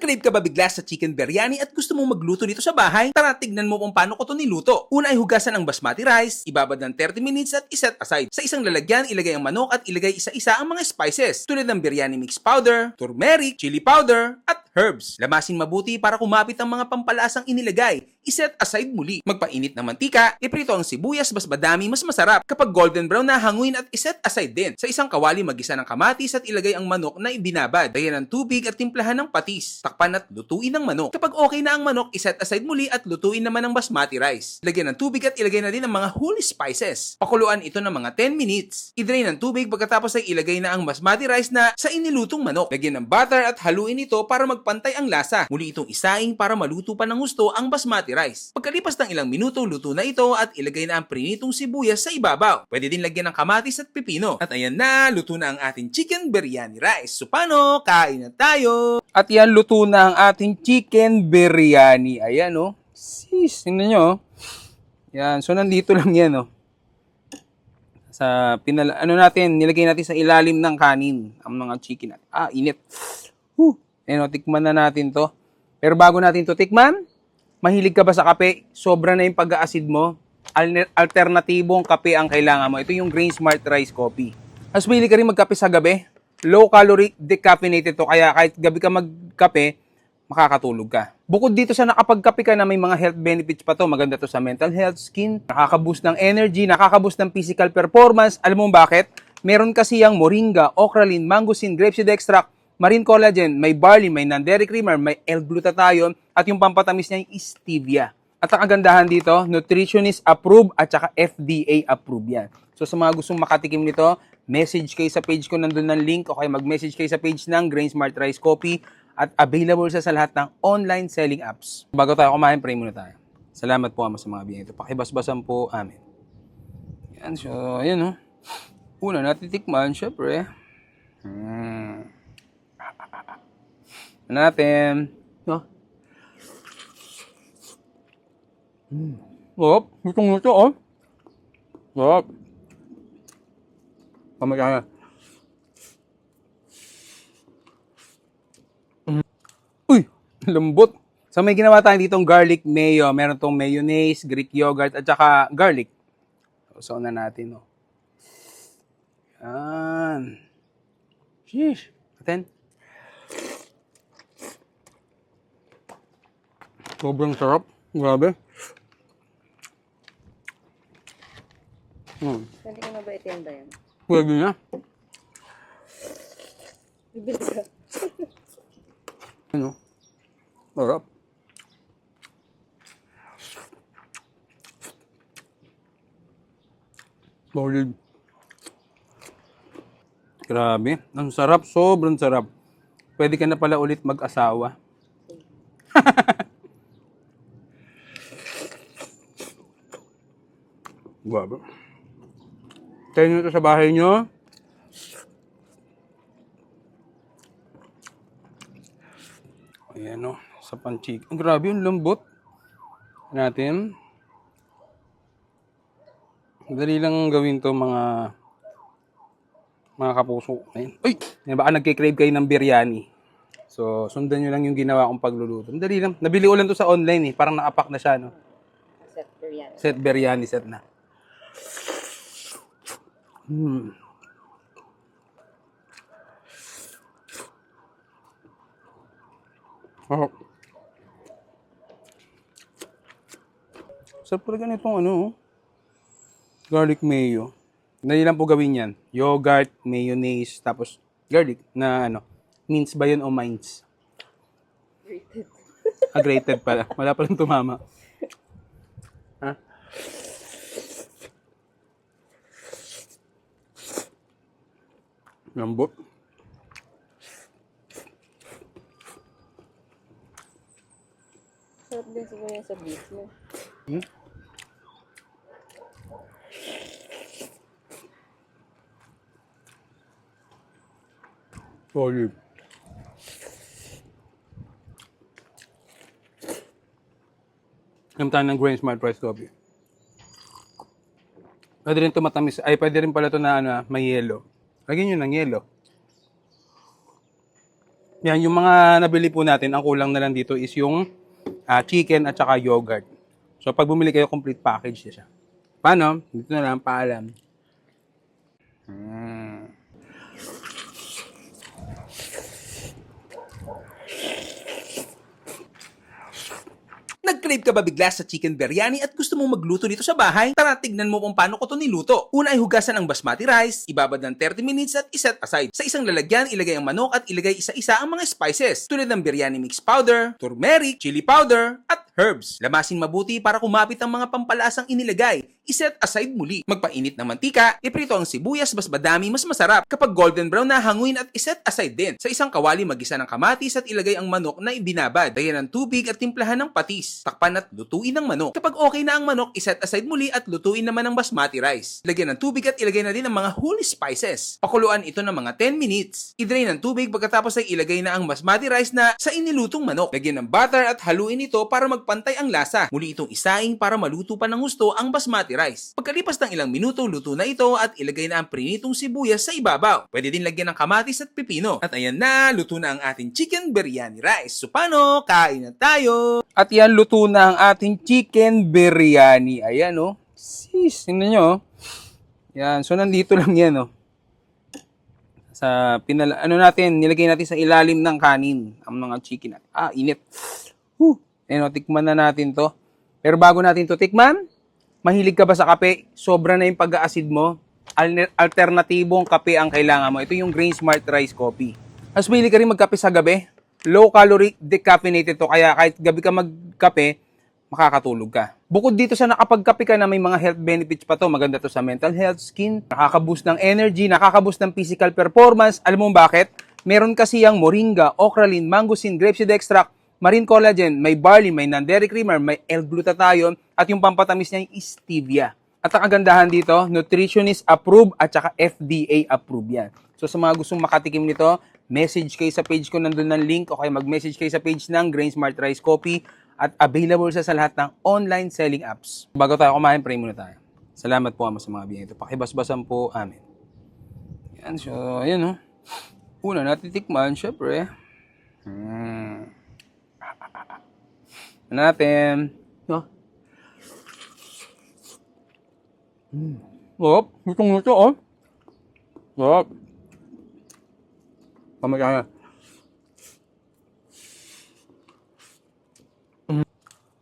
Nakrave ka ba bigla sa chicken biryani at gusto mong magluto nito sa bahay? Tara, tignan mo kung paano ko to niluto. Una ay hugasan ang basmati rice, ibabad ng 30 minutes at iset aside. Sa isang lalagyan, ilagay ang manok at ilagay isa-isa ang mga spices tulad ng biryani mix powder, turmeric, chili powder, at herbs. Lamasin mabuti para kumapit ang mga pampalasang inilagay. Iset aside muli. Magpainit ng mantika, iprito ang sibuyas mas madami mas masarap. Kapag golden brown na, hanguin at iset aside din. Sa isang kawali, magisa ng kamatis at ilagay ang manok na ibinabad. Lagyan ng tubig at timplahan ng patis. Takpan at lutuin ang manok. Kapag okay na ang manok, iset aside muli at lutuin naman ang basmati rice. Lagyan ng tubig at ilagay na din ang mga whole spices. Pakuluan ito ng mga 10 minutes. I-drain ng tubig pagkatapos ay ilagay na ang basmati rice na sa inilutong manok. Lagyan ng butter at haluin ito para magpantay ang lasa. Muli itong isaing para maluto pa ng gusto ang basmati rice. Pagkalipas ng ilang minuto, luto na ito at ilagay na ang prinitong sibuyas sa ibabaw. Pwede din lagyan ng kamatis at pipino. At ayan na, luto na ang ating chicken biryani rice. So paano? Kain na tayo! At yan, luto na ang ating chicken biryani. Ayan, oh. Sis, tingnan nyo, oh. Yan, so nandito lang yan, oh. Sa nilagay natin sa ilalim ng kanin ang mga chicken natin. Ah, init. Ayan, oh, tikman na natin to. Pero bago natin to tikman, mahilig ka ba sa kape? Sobra na yung pag-aasid mo. Alternatibong kape ang kailangan mo. Ito yung Grain Smart Rice Coffee. Mas mahilig ka rin magkape sa gabi. Low calorie, decaffeinated to. Kaya kahit gabi ka magkape, makakatulog ka. Bukod dito sa nakapagkape ka na may mga health benefits pa to. Maganda to sa mental health, skin, nakaka-boost ng energy, nakaka-boost ng physical performance. Alam mo bakit? Meron kasi yung moringa, okralin, mangosteen, grapeseed extract, marine collagen, may barley, may non-dairy creamer, may L-glutathione, at yung pampatamis niya yung stevia. At ang kagandahan dito, nutritionist approved at saka FDA approved yan. So sa mga gustong makatikim nito, message kayo sa page ko, nandun ng link, o kaya mag-message kayo sa page ng Grain Smart Rice Coffee at available sa lahat ng online selling apps. Bago tayo kumain, pray muna tayo. Salamat po Ama sa mga biyaya ito. Pakibasbasan po. Amen. Yan, so, ayan o. Una natin tikman, syempre. Ano natin? No? Sarap. Gustong gusto, oh. Sarap. Pamataya. Uy! Lambot. So may ginawa tayo ditong garlic mayo. Meron tong mayonnaise, Greek yogurt, at saka garlic. So na natin, oh. Yan. Sheesh. Atin. Sobrang sarap. Grabe. Hindi ko na ba itinda yan? Pwede na. Bibili ka. Ano? Sarap. Solid. Grabe. Ang sarap. Sobrang sarap. Pwede ka na pala ulit mag-asawa. Grabe. Tayo nyo ito sa bahay nyo. Ayan o, sa panchik. Ang grabe yung lambot natin. Dali lang gawin to mga kapuso. Ayan. Uy! Baka nagkikrave kayo ng biryani. So, sundan nyo lang yung ginawa kong pagluluto. Dali lang. Nabili ko lang to sa online eh. Parang nakapak na siya, no? Set biryani. Set biryani set na. Oh. Sarap talaga nitong ano, garlic mayo. Dali lang po gawin yan. Yogurt, mayonnaise, tapos garlic na ano, mince ba yun o mince? Grated. Grated pala. Wala palang tumama. Ha? Lambot. Sarap din siguro yan sa beef mo. Solid. Alam tayo ng Grain Smart Rice Coffee. Pwede rin ito matamis. Ay, pwede rin pala ito na ano, may yelo. Lagyan nyo ng yelo. Yan, yung mga nabili po natin, ang kulang na lang dito is yung chicken at saka yogurt. So, pag bumili kayo, complete package siya. Paano? Dito na lang, paalam. Nag-crave ka ba bigla sa chicken biryani at gusto mong magluto nito sa bahay? Tara, tignan mo kung paano ko to niluto. Una ay hugasan ang basmati rice, ibabad ng 30 minutes at iset aside. Sa isang lalagyan, ilagay ang manok at ilagay isa-isa ang mga spices tulad ng biryani mix powder, turmeric, chili powder, at herbs. Lamasin mabuti para kumapit ang mga pampalasang inilagay. Iset aside muli. Magpainit ng mantika, iprito ang sibuyas mas madami mas masarap. Kapag golden brown na, hanguin at iset aside din. Sa isang kawali, magisa ng kamatis at ilagay ang manok na ibinabad. Lagyan ng tubig at timplahan ng patis. Takpan at lutuin ang manok. Kapag okay na ang manok, iset aside muli at lutuin naman ang basmati rice. Lagyan ng tubig at ilagay na din ang mga whole spices. Pakuluan ito ng mga 10 minutes. I-drain ng tubig pagkatapos ay ilagay na ang basmati rice na sa inilutong manok. Lagyan ng butter at haluin ito para magpantay ang lasa. Muli itong isaing para maluto pa ng gusto ang basmati rice. Pagkalipas ng ilang minuto, luto na ito at ilagay na ang prinitong sibuyas sa ibabaw. Pwede din lagyan ng kamatis at pipino. At ayan na, luto na ang ating chicken biryani rice. So paano? Kain na tayo! At yan, luto na ang ating chicken biryani. Ayan, oh. Sis, tingnan nyo, oh. Yan, so nandito lang yan, oh. Sa nilagay natin sa ilalim ng kanin ang mga chicken. Init. Ayun, oh, tikman na natin to. Pero bago natin to tikman, mahilig ka ba sa kape? Sobra na yung pag-aasid mo. Alternatibong kape ang kailangan mo. Ito yung Grain Smart Rice Coffee. Mas mahilig ka rin magkape sa gabi. Low calorie, decaffeinated to. Kaya kahit gabi ka magkape, makakatulog ka. Bukod dito sa nakapagkape ka na may mga health benefits pa to. Maganda to sa mental health, skin, nakaka-boost ng energy, nakaka-boost ng physical performance. Alam mo bakit? Meron kasi yung moringa, okralin, mangosteen, grapeseed extract, marine collagen, may barley, may non-dairy creamer, may L-glutathione, at yung pampatamis niya yung stevia. At ang kagandahan dito, nutritionist approved at saka FDA approved yan. So sa mga gustong makatikim nito, message kayo sa page ko, nandun ng link, o kaya mag-message kayo sa page ng Grain Smart Rice Coffee at available sa lahat ng online selling apps. Bago tayo kumain, pray muna tayo. Salamat po, Ama, sa mga biyaya ito. Pakibasbasan po, amen. Yan, so, ayan, oh. Una natin tikman, syempre. Natin. No? Gutong luto, oh. Sarap. Pamakaya.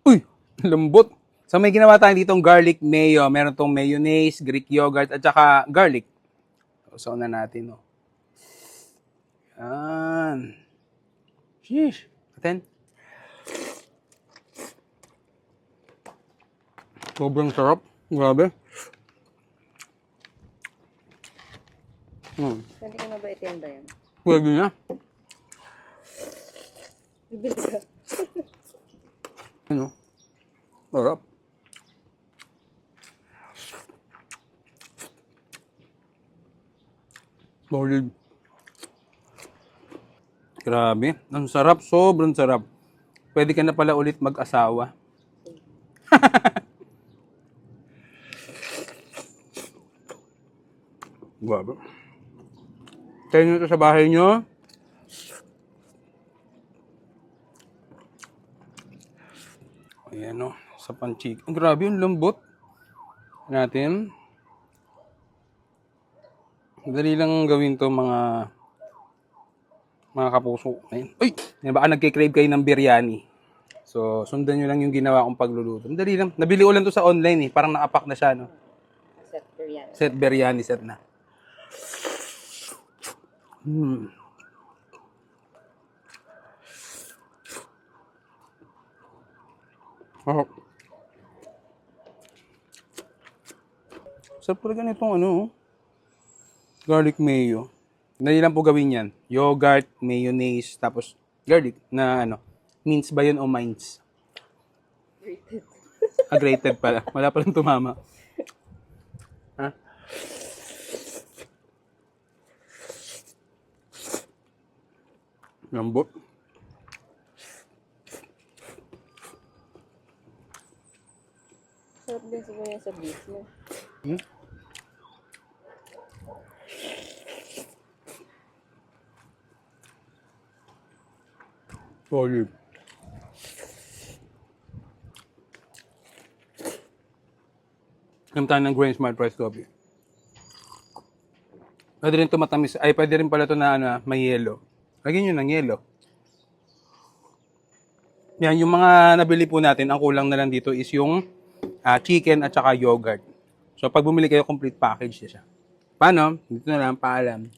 Uy, lambot. So may ginawa tayo ditong garlic mayo. Meron tong mayonnaise, Greek yogurt, at saka garlic. So na natin, oh. Yan. Sheesh. Aten. Sobrang sarap. Grabe. Pwede ko na ba itenda yan? Pwede na. Bibilis ka. Ano? Sarap. Solid. Grabe. Ang sarap. Sobrang sarap. Pwede ka na pala ulit mag-asawa. Grabe. Tayo nyo ito sa bahay nyo. Ayan, o. Sa panchik. Grabe yung lambot. Natin. Dali lang gawin to mga kapuso. Ayan. Uy! Baka nagkikrave kayo ng biryani. So, sundan nyo lang yung ginawa kong pagluluto. Dali lang. Nabili ko lang to sa online, eh. Parang nakapack na siya, no? Set biryani. Set biryani set na. Oh. Sarap talaga nitong ano, garlic mayo. Dali lang po gawin yan. Yogurt, mayonnaise, tapos garlic na ano, mince ba yun o mince? Grated. Grated pala. Wala palang tumama. Ha? Lambot. Sarap din siguro yan sa beef mo. Solid. Alam tayo ng Grain Smart Rice Coffee. Pwede rin ito matamis. Ay, pwede rin pala ito na ano, may yelo. Lagyan nyo ng yelo. Yan, yung mga nabili po natin, ang kulang na lang dito is yung chicken at saka yogurt. So, pag bumili kayo, complete package siya. Paano? Dito na lang, paalam.